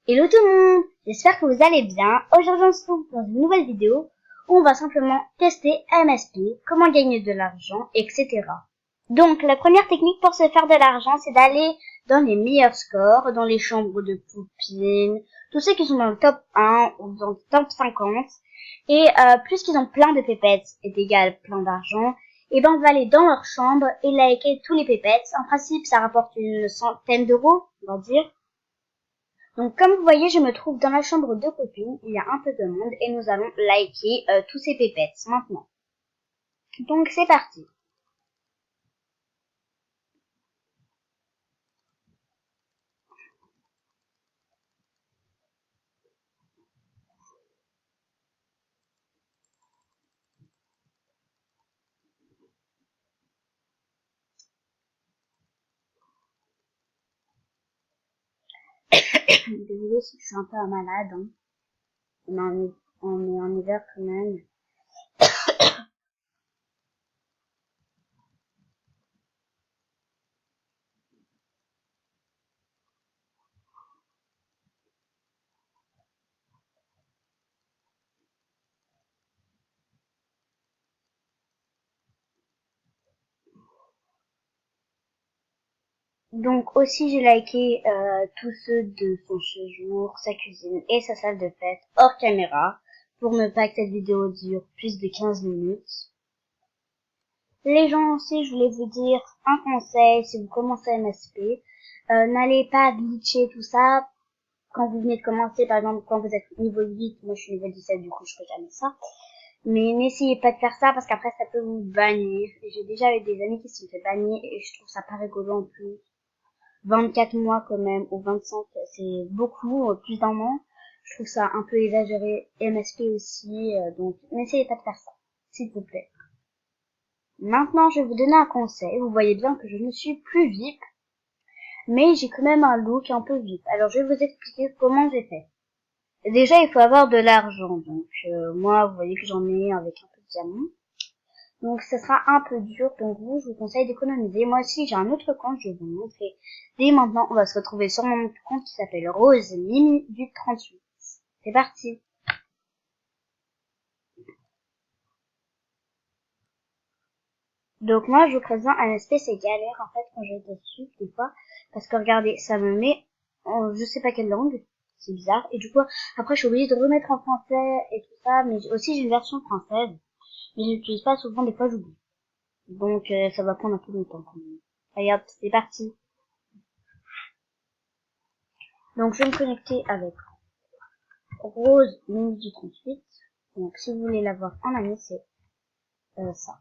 Hello tout le monde, j'espère que vous allez bien. Aujourd'hui on se retrouve dans une nouvelle vidéo où on va simplement tester MSP, comment gagner de l'argent, etc. Donc la première technique pour se faire de l'argent, c'est d'aller dans les meilleurs scores, dans les chambres de poupines, tous ceux qui sont dans le top 1 ou dans le top 50. Et plus qu'ils ont plein de pépettes est égal plein d'argent, et ben on va aller dans leur chambre et liker tous les pépettes. En principe ça rapporte une centaine d'euros, on va dire. Donc comme vous voyez, je me trouve dans la chambre de copine, il y a un peu de monde et nous allons liker tous ces pépettes maintenant. Donc c'est parti. Désolée si je suis un peu malade, hein. On est en hiver quand même. Donc aussi j'ai liké tous ceux de son séjour, sa cuisine et sa salle de fête hors caméra pour ne pas que cette vidéo dure plus de 15 minutes. Les gens aussi, je voulais vous dire un conseil si vous commencez MSP, n'allez pas glitcher tout ça quand vous venez de commencer, par exemple quand vous êtes niveau 8, moi je suis niveau 17 du coup je fais jamais ça. Mais n'essayez pas de faire ça parce qu'après ça peut vous bannir. Et j'ai déjà eu des amis qui se sont fait bannir et je trouve ça pas rigolo en plus. 24 mois quand même, ou 25, c'est beaucoup, plus d'un an. Je trouve ça un peu exagéré. MSP aussi, donc n'essayez pas de faire ça, s'il vous plaît. Maintenant, je vais vous donner un conseil. Vous voyez bien que je ne suis plus VIP, mais j'ai quand même un look un peu VIP. Alors, je vais vous expliquer comment j'ai fait. Déjà, il faut avoir de l'argent. Donc, moi, vous voyez que j'en ai avec un peu de diamant. Donc, ça sera un peu dur. Donc, je vous conseille d'économiser. Moi aussi, j'ai un autre compte. Je vais vous montrer. Dès maintenant, on va se retrouver sur mon autre compte qui s'appelle Rose Mimi du 38. C'est parti. Donc, moi, je vous présente un aspect, c'est galère, en fait, quand je vais dessus, des fois. Parce que, regardez, ça me met en je sais pas quelle langue. C'est bizarre. Et du coup, après, je suis obligée de remettre en français et tout ça. Mais aussi, j'ai une version française. Mais je l'utilise pas souvent, des fois, j'oublie. Donc, ça va prendre un peu de temps quand même. Regarde, c'est parti. Donc, je vais me connecter avec Rose Mini du 38. Donc, si vous voulez l'avoir en ami, c'est ça.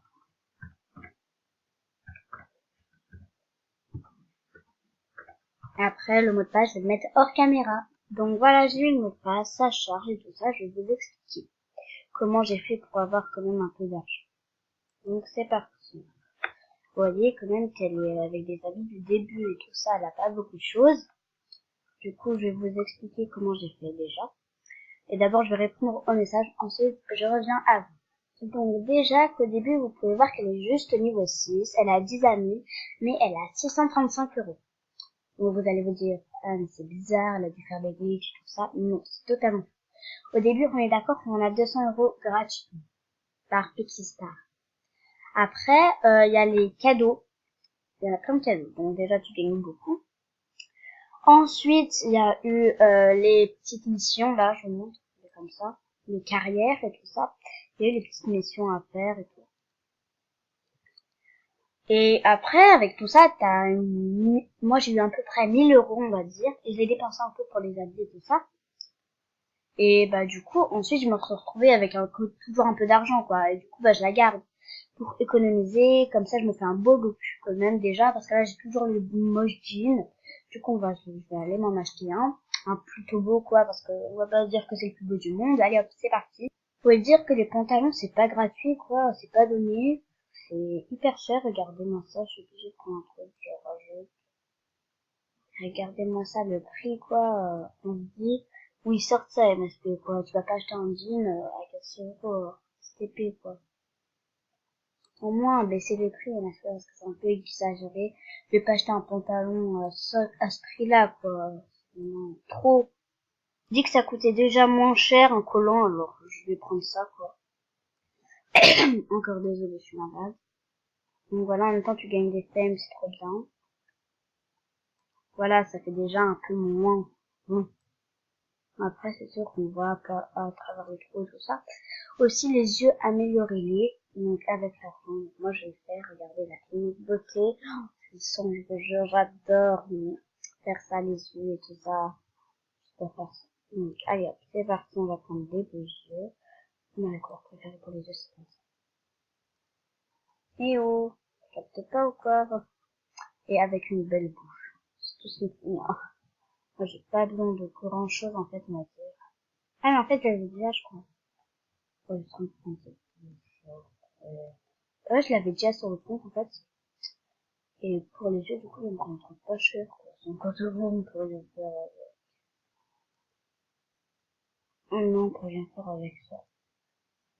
Après, le mot de passe, je vais le mettre hors caméra. Donc voilà, j'ai eu le mot de passe, ça charge et tout ça. Je vais vous expliquer comment j'ai fait pour avoir quand même un peu d'argent. Donc c'est parti. Vous voyez quand même qu'elle est avec des habits du début et tout ça, elle a pas beaucoup de choses. Du coup, je vais vous expliquer comment j'ai fait déjà. Et d'abord, je vais répondre au message, ensuite, je reviens à vous. Donc déjà qu'au début, vous pouvez voir qu'elle est juste niveau 6, elle a 10 amis, mais elle a 635 euros. Donc vous allez vous dire, ah mais c'est bizarre, elle a dû faire des glitches, tout ça. Non, c'est totalement faux. Au début, on est d'accord qu'on a 200 euros gratuits par Pixistar. Après, il y a les cadeaux. Il y a plein de cadeaux. Donc déjà, tu gagnes beaucoup. Ensuite, il y a eu les petites missions. Là, je vous montre. C'est comme ça. Les carrières et tout ça. Il y a eu les petites missions à faire et tout. Et après, avec tout ça, moi, j'ai eu à peu près 1000 euros, on va dire. Et je l'ai dépensé un peu pour les habits et tout ça. Et bah du coup, ensuite, je me suis retrouvée avec toujours un peu d'argent, quoi. Et du coup, bah je la garde pour économiser. Comme ça, je me fais un beau look quand même déjà, parce que là, j'ai toujours le moche jean. Du coup, je vais aller m'en acheter un plutôt beau, quoi, parce que on va pas dire que c'est le plus beau du monde. Allez hop, c'est parti. Faut dire que les pantalons, c'est pas gratuit, quoi. C'est pas donné. C'est hyper cher. Regardez-moi ça. Je suis obligée de prendre un truc. Regardez-moi ça, le prix, quoi. On se dit, où ils sortent ça, MSP, quoi. Tu vas pas acheter un jean à 400 euros, c'est épais, quoi. Au moins, baisser les prix, MSP, parce que c'est un peu exagéré. Je vais pas acheter un pantalon à ce prix-là, quoi. C'est vraiment trop. dit que ça coûtait déjà moins cher un collant, alors je vais prendre ça, quoi. Encore désolé, je suis malade. Donc voilà, en même temps, tu gagnes des thèmes, c'est trop bien. Voilà, ça fait déjà un peu moins. Bon. Après, c'est sûr qu'on voit à travers le trou et tout ça. Aussi, les yeux, améliorez-les. Donc, avec la fond. Moi, je vais faire, regardez, la clinique beauté. Oh, c'est son jeu, j'adore faire ça, les yeux et tout ça. Je peux faire ça. Donc, allez hop, c'est parti, on va prendre les deux yeux. Moi, la couleur préférée pour les yeux, c'est comme ça. Et oh, tu captes pas ou quoi? Et avec une belle bouche. C'est tout ce qu'il faut. Moi, j'ai pas besoin de grand chose, en fait, on va dire. Ah, mais en fait, j'avais déjà, je crois. Ouais, je me trompe, je l'avais déjà sur le compte, en fait. Et pour les yeux, du coup, on ne trouve pas cher, quoi. 50 euros, on peut rien faire. Non, on peut rien faire avec ça.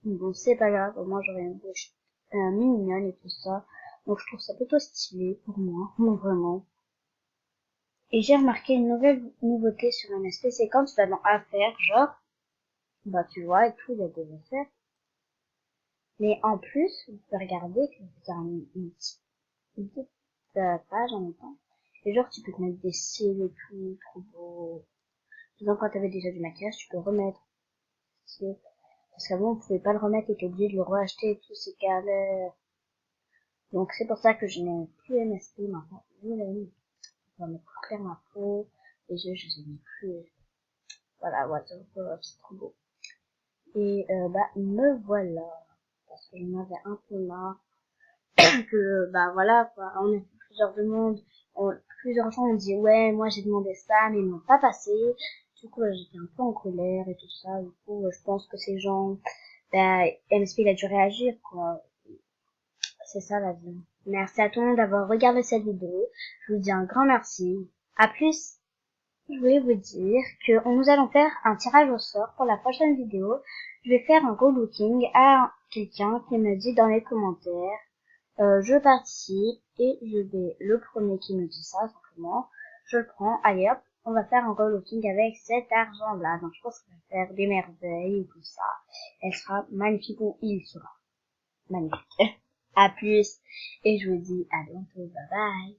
Bon, c'est pas grave, au moins j'aurai une bouche mignonne et tout ça. Donc je trouve ça plutôt stylé pour moi, non vraiment. Et j'ai remarqué une nouvelle nouveauté sur MSP, c'est quand tu vas dans Affaires, genre, bah tu vois et tout, il y a des affaires. Mais en plus, vous pouvez regarder que c'est une petite page en même temps. Et genre, tu peux te mettre des cils et tout, trop beau. Par exemple, quand t'avais déjà du maquillage, tu peux remettre. Parce qu'avant, on pouvait pas le remettre et t'es obligé de le reacheter et tout, c'est galère. Donc, c'est pour ça que je n'aime plus MSP maintenant. Je l'aime. Ça va me faire ma peau. Les yeux, je les aime plus. Voilà, Waterfall, c'est trop beau. Et, bah, me voilà. Parce que j'en avais un peu marre. Que, bah, voilà, quoi. On a fait plusieurs demandes. Plusieurs gens ont dit, ouais, moi j'ai demandé ça, mais ils m'ont pas passé. Du coup, j'étais un peu en colère et tout ça. Du coup, je pense que ces gens, bah, MSP, il a dû réagir, quoi. C'est ça la vie. Merci à tout le monde d'avoir regardé cette vidéo. Je vous dis un grand merci. À plus. Je voulais vous dire que nous allons faire un tirage au sort pour la prochaine vidéo. Je vais faire un go-looking à quelqu'un qui me dit dans les commentaires. Je participe et je vais, le premier qui me dit ça, simplement, je le prends. Allez hop, on va faire un go-looking avec cet argent-là. Donc je pense qu'on va faire des merveilles et tout ça. Elle sera magnifique ou il sera magnifique. À plus et je vous dis à bientôt. Bye bye.